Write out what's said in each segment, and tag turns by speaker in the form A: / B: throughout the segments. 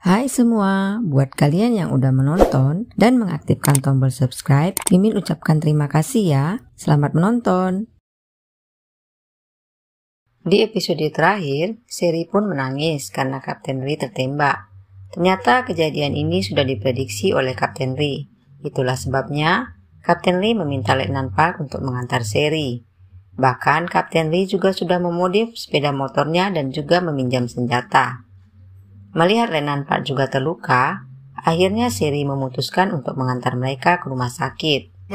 A: Hai semua, buat kalian yang udah menonton dan mengaktifkan tombol subscribe, Mimin ucapkan terima kasih ya. Selamat menonton. Di episode terakhir, Sherry pun menangis karena Kapten Ri tertembak. Ternyata kejadian ini sudah diprediksi oleh Kapten Ri. Itulah sebabnya Kapten Ri meminta Letnan Park untuk mengantar Sherry. Bahkan Kapten Ri juga sudah memodif sepeda motornya dan juga meminjam senjata. Melihat Letnan Park juga terluka, akhirnya Sherry memutuskan untuk mengantar mereka ke rumah sakit.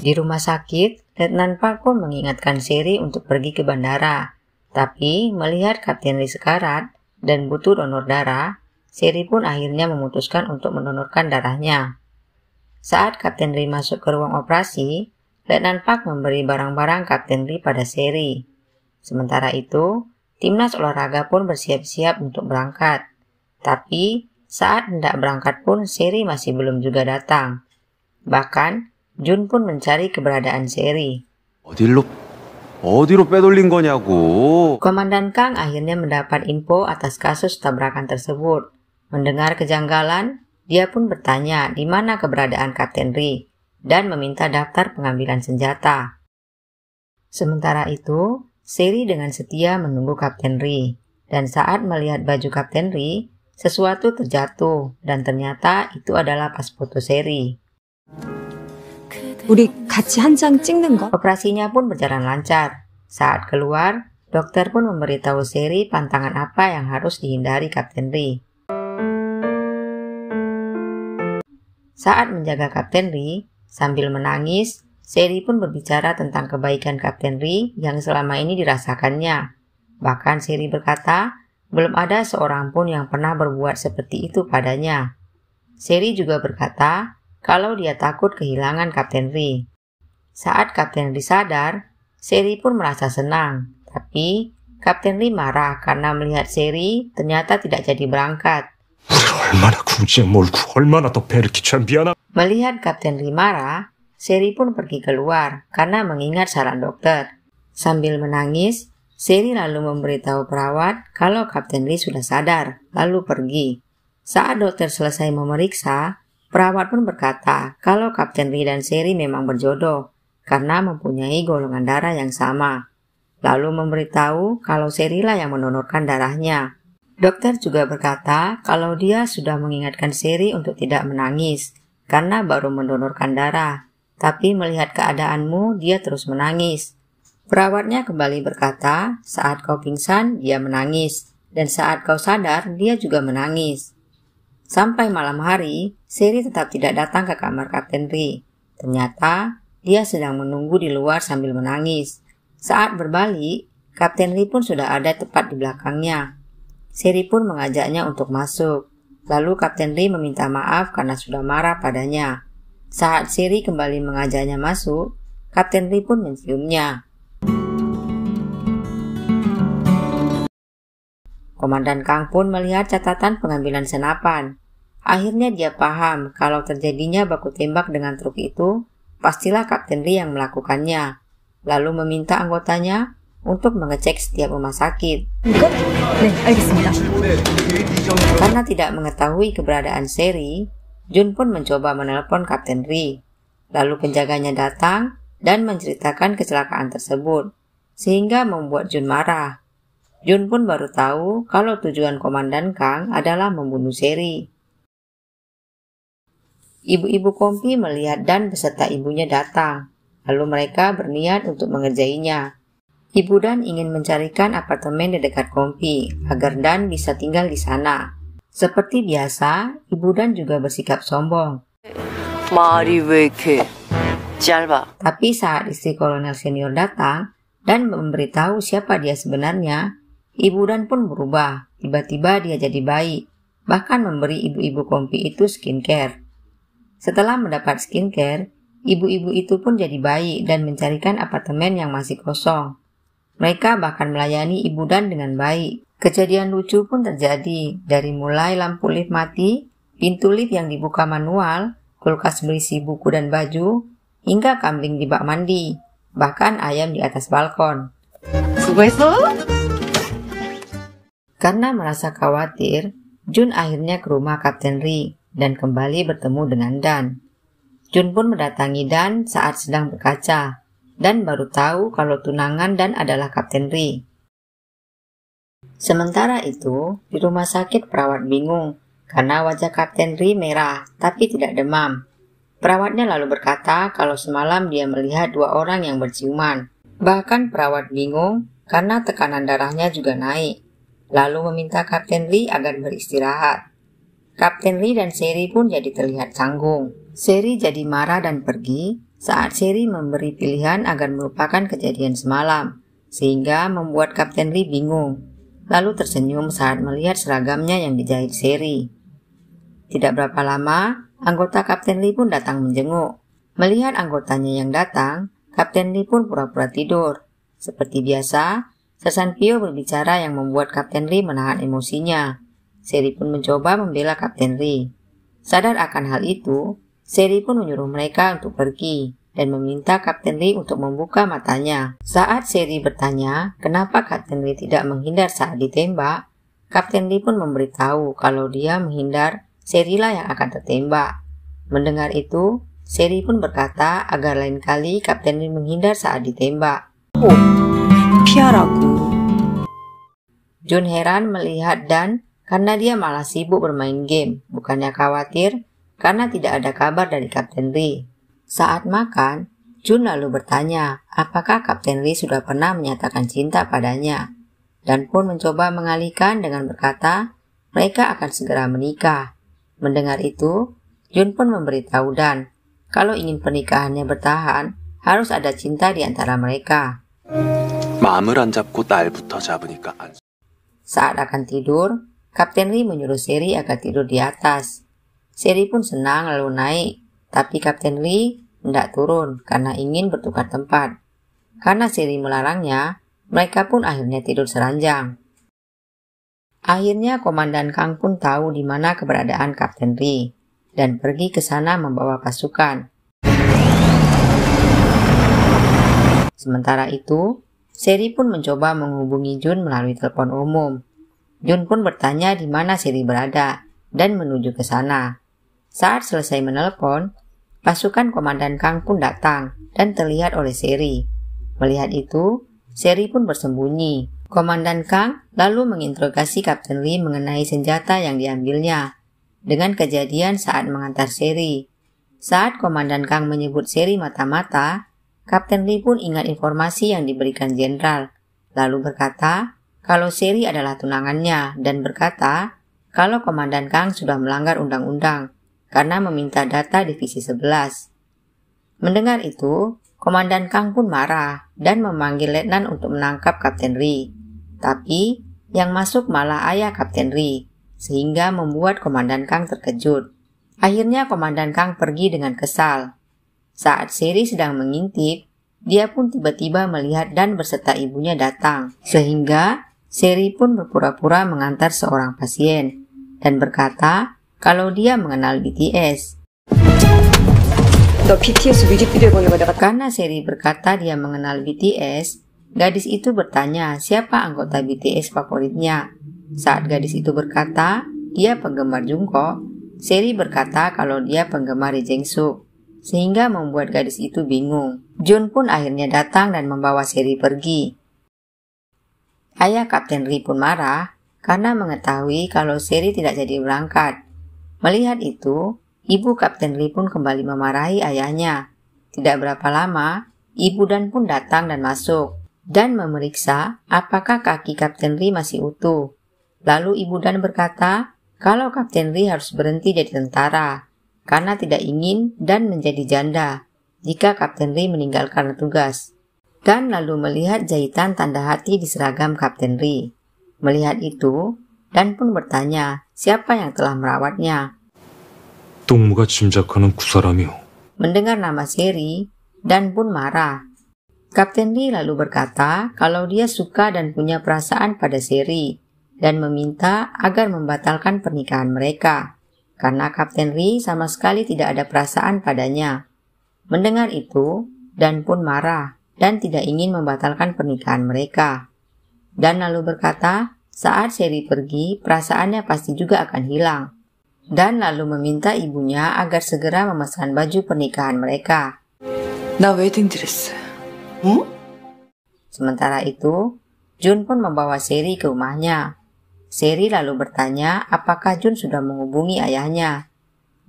A: Di rumah sakit, Letnan Park pun mengingatkan Sherry untuk pergi ke bandara. Tapi melihat Kapten Ri sekarat dan butuh donor darah, Sherry pun akhirnya memutuskan untuk mendonorkan darahnya. Saat Kapten Ri masuk ke ruang operasi, Letnan Park memberi barang-barang Kapten Ri pada Sherry. Sementara itu, timnas olahraga pun bersiap-siap untuk berangkat. Tapi, saat hendak berangkat pun Sherry masih belum juga datang. Bahkan, Jun pun mencari keberadaan Sherry.
B: 어디로 빼돌린 거냐고.
A: Komandan Kang akhirnya mendapat info atas kasus tabrakan tersebut. Mendengar kejanggalan, dia pun bertanya di mana keberadaan Kapten Ri dan meminta daftar pengambilan senjata. Sementara itu, Sherry dengan setia menunggu Kapten Ri, dan saat melihat baju Kapten Ri, sesuatu terjatuh, dan ternyata itu adalah pas foto Sherry.
C: 우리 같이 한 장 찍는 거?
A: Operasinya pun berjalan lancar. Saat keluar, dokter pun memberitahu Sherry pantangan apa yang harus dihindari Kapten Ri. Saat menjaga Kapten Ri, sambil menangis, Sherry pun berbicara tentang kebaikan Kapten Ri yang selama ini dirasakannya. Bahkan Sherry berkata, belum ada seorang pun yang pernah berbuat seperti itu padanya. Sherry juga berkata, kalau dia takut kehilangan Kapten Ri. Saat Kapten Ri sadar, Sherry pun merasa senang. Tapi, Kapten Ri marah karena melihat Sherry ternyata tidak jadi berangkat. Melihat Kapten Ri marah, Sherry pun pergi keluar karena mengingat saran dokter. Sambil menangis, Sherry lalu memberitahu perawat kalau Kapten Ri sudah sadar, lalu pergi. Saat dokter selesai memeriksa, perawat pun berkata kalau Kapten Ri dan Sherry memang berjodoh karena mempunyai golongan darah yang sama. Lalu memberitahu kalau Sherry lah yang mendonorkan darahnya. Dokter juga berkata kalau dia sudah mengingatkan Sherry untuk tidak menangis karena baru mendonorkan darah. Tapi melihat keadaanmu, dia terus menangis. Perawatnya kembali berkata, saat kau pingsan, dia menangis. Dan saat kau sadar, dia juga menangis. Sampai malam hari, Sherry tetap tidak datang ke kamar Kapten Ri. Ternyata, dia sedang menunggu di luar sambil menangis. Saat berbalik, Kapten Ri pun sudah ada tepat di belakangnya. Sherry pun mengajaknya untuk masuk. Lalu Kapten Ri meminta maaf karena sudah marah padanya. Saat Sherry kembali mengajaknya masuk, Kapten Ri pun menciumnya. Komandan Kang pun melihat catatan pengambilan senapan. Akhirnya dia paham kalau terjadinya baku tembak dengan truk itu, pastilah Kapten Ri yang melakukannya. Lalu meminta anggotanya untuk mengecek setiap rumah sakit. Karena tidak mengetahui keberadaan Sherry, Jun pun mencoba menelpon Kapten Ri. Lalu penjaganya datang dan menceritakan kecelakaan tersebut, sehingga membuat Jun marah. Jun pun baru tahu kalau tujuan Komandan Kang adalah membunuh Sherry. Ibu-ibu Kompi melihat Dan beserta ibunya datang, lalu mereka berniat untuk mengerjainya. Ibu Dan ingin mencarikan apartemen di dekat Kompi, agar Dan bisa tinggal di sana. Seperti biasa, Ibu Dan juga bersikap sombong. Tapi saat istri kolonel senior datang dan memberitahu siapa dia sebenarnya, Ibu Dan pun berubah. Tiba-tiba dia jadi baik, bahkan memberi ibu-ibu Kompi itu skincare. Setelah mendapat skincare, ibu-ibu itu pun jadi baik dan mencarikan apartemen yang masih kosong. Mereka bahkan melayani Ibu Dan dengan baik. Kejadian lucu pun terjadi, dari mulai lampu lift mati, pintu lift yang dibuka manual, kulkas berisi buku dan baju, hingga kambing di bak mandi, bahkan ayam di atas balkon. Karena merasa khawatir, Jun akhirnya ke rumah Kapten Ri dan kembali bertemu dengan Dan. Jun pun mendatangi Dan saat sedang berkaca, dan baru tahu kalau tunangan Dan adalah Kapten Ri. Sementara itu, di rumah sakit perawat bingung karena wajah Kapten Ri merah tapi tidak demam. Perawatnya lalu berkata kalau semalam dia melihat 2 orang yang berciuman. Bahkan perawat bingung karena tekanan darahnya juga naik. Lalu meminta Kapten Ri agar beristirahat. Kapten Ri dan Seri pun jadi terlihat canggung. Seri jadi marah dan pergi saat Seri memberi pilihan agar melupakan kejadian semalam, sehingga membuat Kapten Ri bingung. Lalu tersenyum saat melihat seragamnya yang dijahit Seri. Tidak berapa lama, anggota Kapten Ri pun datang menjenguk. Melihat anggotanya yang datang, Kapten Ri pun pura-pura tidur. Seperti biasa, Sasan Pyo berbicara yang membuat Kapten Ri menahan emosinya. Seri pun mencoba membela Kapten Ri. Sadar akan hal itu, Seri pun menyuruh mereka untuk pergi dan meminta Kapten Ri untuk membuka matanya. Saat Seri bertanya kenapa Kapten Ri tidak menghindar saat ditembak, Kapten Ri pun memberitahu kalau dia menghindar, Serilah yang akan tertembak. Mendengar itu, Seri pun berkata agar lain kali Kapten Ri menghindar saat ditembak.
C: 피하라고.
A: Jun heran melihat Dan karena dia malah sibuk bermain game, bukannya khawatir karena tidak ada kabar dari Kapten Ri. Saat makan, Jun lalu bertanya apakah Kapten Ri sudah pernah menyatakan cinta padanya, dan pun mencoba mengalihkan dengan berkata mereka akan segera menikah. Mendengar itu, Jun pun memberitahu Dan kalau ingin pernikahannya bertahan, harus ada cinta di antara mereka.
B: 마음을 안 잡고 날부터 잡으니까 안.
A: Saat akan tidur, Kapten Ri menyuruh Seri agar tidur di atas. Seri pun senang lalu naik, tapi Kapten Ri hendak turun karena ingin bertukar tempat. Karena Seri melarangnya, mereka pun akhirnya tidur seranjang. Akhirnya Komandan Kang pun tahu di mana keberadaan Kapten Ri dan pergi ke sana membawa pasukan. Sementara itu, Seri pun mencoba menghubungi Jun melalui telepon umum. Jun pun bertanya di mana Seri berada dan menuju ke sana. Saat selesai menelpon, pasukan Komandan Kang pun datang dan terlihat oleh Seri. Melihat itu, Seri pun bersembunyi. Komandan Kang lalu menginterogasi Kapten Ri mengenai senjata yang diambilnya dengan kejadian saat mengantar Seri. Saat Komandan Kang menyebut Seri mata-mata, Kapten Ri pun ingat informasi yang diberikan jenderal, lalu berkata kalau Seri adalah tunangannya dan berkata kalau Komandan Kang sudah melanggar undang-undang karena meminta data Divisi 11. Mendengar itu, Komandan Kang pun marah dan memanggil letnan untuk menangkap Kapten Ri. Tapi yang masuk malah ayah Kapten Ri, sehingga membuat Komandan Kang terkejut. Akhirnya Komandan Kang pergi dengan kesal. Saat Seri sedang mengintip, dia pun tiba-tiba melihat Dan beserta ibunya datang, sehingga Seri pun berpura-pura mengantar seorang pasien dan berkata kalau dia mengenal BTS. Karena Seri berkata dia mengenal BTS, gadis itu bertanya siapa anggota BTS favoritnya. Saat gadis itu berkata dia penggemar Jungkook, Seri berkata kalau dia penggemar Lee Jae-suk, sehingga membuat gadis itu bingung. Jun pun akhirnya datang dan membawa Seri pergi. Ayah Kapten Ri pun marah karena mengetahui kalau Seri tidak jadi berangkat. Melihat itu, ibu Kapten Ri pun kembali memarahi ayahnya. Tidak berapa lama, ibu Dan pun datang dan masuk dan memeriksa apakah kaki Kapten Ri masih utuh. Lalu ibu Dan berkata kalau Kapten Ri harus berhenti jadi tentara karena tidak ingin Dan menjadi janda jika Kapten Ri meninggalkan tugas. Dan lalu melihat jahitan tanda hati di seragam Kapten Ri. Melihat itu, Dan pun bertanya siapa yang telah merawatnya.
D: 동무가 짐작하는 그 사람이요.
A: Mendengar nama Seri, Dan pun marah. Kapten Ri lalu berkata kalau dia suka dan punya perasaan pada Seri dan meminta agar membatalkan pernikahan mereka karena Kapten Ri sama sekali tidak ada perasaan padanya. Mendengar itu, Dan pun marah dan tidak ingin membatalkan pernikahan mereka. Dan lalu berkata Saat Seri pergi, perasaannya pasti juga akan hilang. Dan lalu meminta ibunya agar segera memesan baju pernikahan mereka.
C: 나 웨딩드레스. 응?
A: Sementara itu, Jun pun membawa Seri ke rumahnya. Seri lalu bertanya apakah Jun sudah menghubungi ayahnya.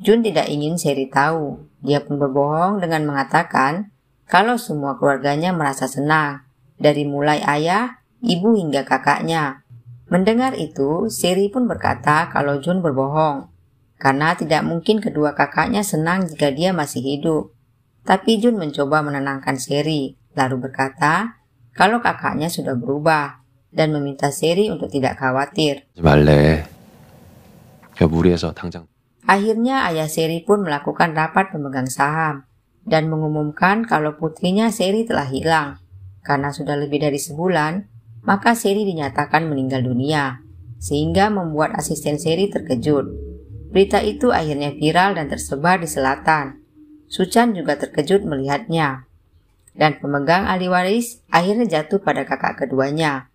A: Jun tidak ingin Seri tahu. Dia pun berbohong dengan mengatakan kalau semua keluarganya merasa senang, dari mulai ayah, ibu hingga kakaknya. Mendengar itu, Seri pun berkata kalau Jun berbohong, karena tidak mungkin kedua kakaknya senang jika dia masih hidup. Tapi Jun mencoba menenangkan Seri, lalu berkata kalau kakaknya sudah berubah, dan meminta Seri untuk tidak khawatir.
B: 말래. 야, 무리해서 당장.
A: Akhirnya ayah Seri pun melakukan rapat pemegang saham, dan mengumumkan kalau putrinya Seri telah hilang. Karena sudah lebih dari sebulan, maka Seri dinyatakan meninggal dunia, sehingga membuat asisten Seri terkejut. Berita itu akhirnya viral dan tersebar di selatan. Suchan juga terkejut melihatnya. Dan pemegang ahli waris akhirnya jatuh pada kakak keduanya.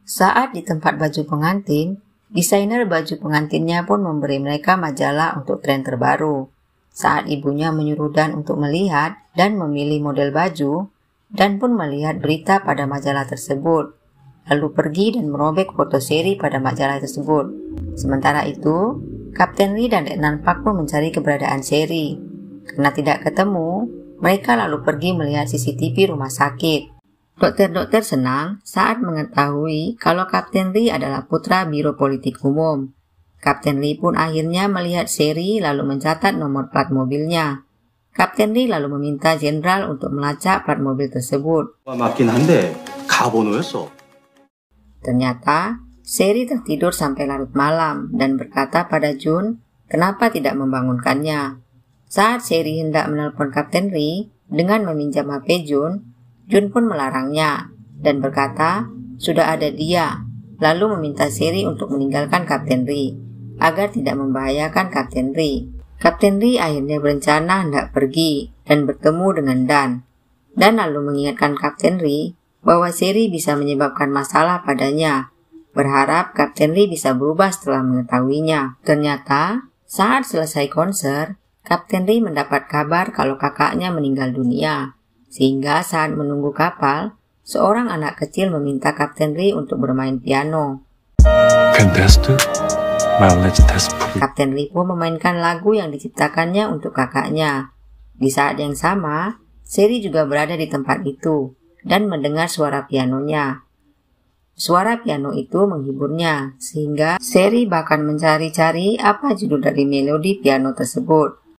A: Saat di tempat baju pengantin, desainer baju pengantinnya pun memberi mereka majalah untuk tren terbaru. Saat ibunya menyuruh Dan untuk melihat dan memilih model baju, Dan pun melihat berita pada majalah tersebut, lalu pergi dan merobek foto Seri pada majalah tersebut. Sementara itu, Kapten Lee dan Dek Nan Pak pun mencari keberadaan Seri. Karena tidak ketemu, mereka lalu pergi melihat CCTV rumah sakit. Dokter-dokter senang saat mengetahui kalau Kapten Lee adalah putra Biro Politik Umum. Kapten Lee pun akhirnya melihat Seri lalu mencatat nomor plat mobilnya. Kapten Lee lalu meminta jenderal untuk melacak plat mobil tersebut.
E: 맞긴 한데 가번호였어.
A: Ternyata, Seri tertidur sampai larut malam dan berkata pada Jun kenapa tidak membangunkannya. Saat Seri hendak menelpon Kapten Lee dengan meminjam HP Jun pun melarangnya dan berkata sudah ada dia, lalu meminta Seri untuk meninggalkan Kapten Lee agar tidak membahayakan Kapten Lee. Kapten Lee akhirnya berencana hendak pergi dan bertemu dengan Dan lalu mengingatkan Kapten Lee bahwa Seri bisa menyebabkan masalah padanya, berharap Kapten Lee bisa berubah setelah mengetahuinya. Ternyata, saat selesai konser, Kapten Lee mendapat kabar kalau kakaknya meninggal dunia, sehingga saat menunggu kapal, seorang anak kecil meminta Kapten Lee untuk bermain piano. Kapten Lee pun memainkan lagu yang diciptakannya untuk kakaknya. Di saat yang sama, Seri juga berada di tempat itu dan mendengar suara pianonya. Suara piano itu menghiburnya, sehingga Seri bahkan mencari-cari apa judul dari melodi piano tersebut.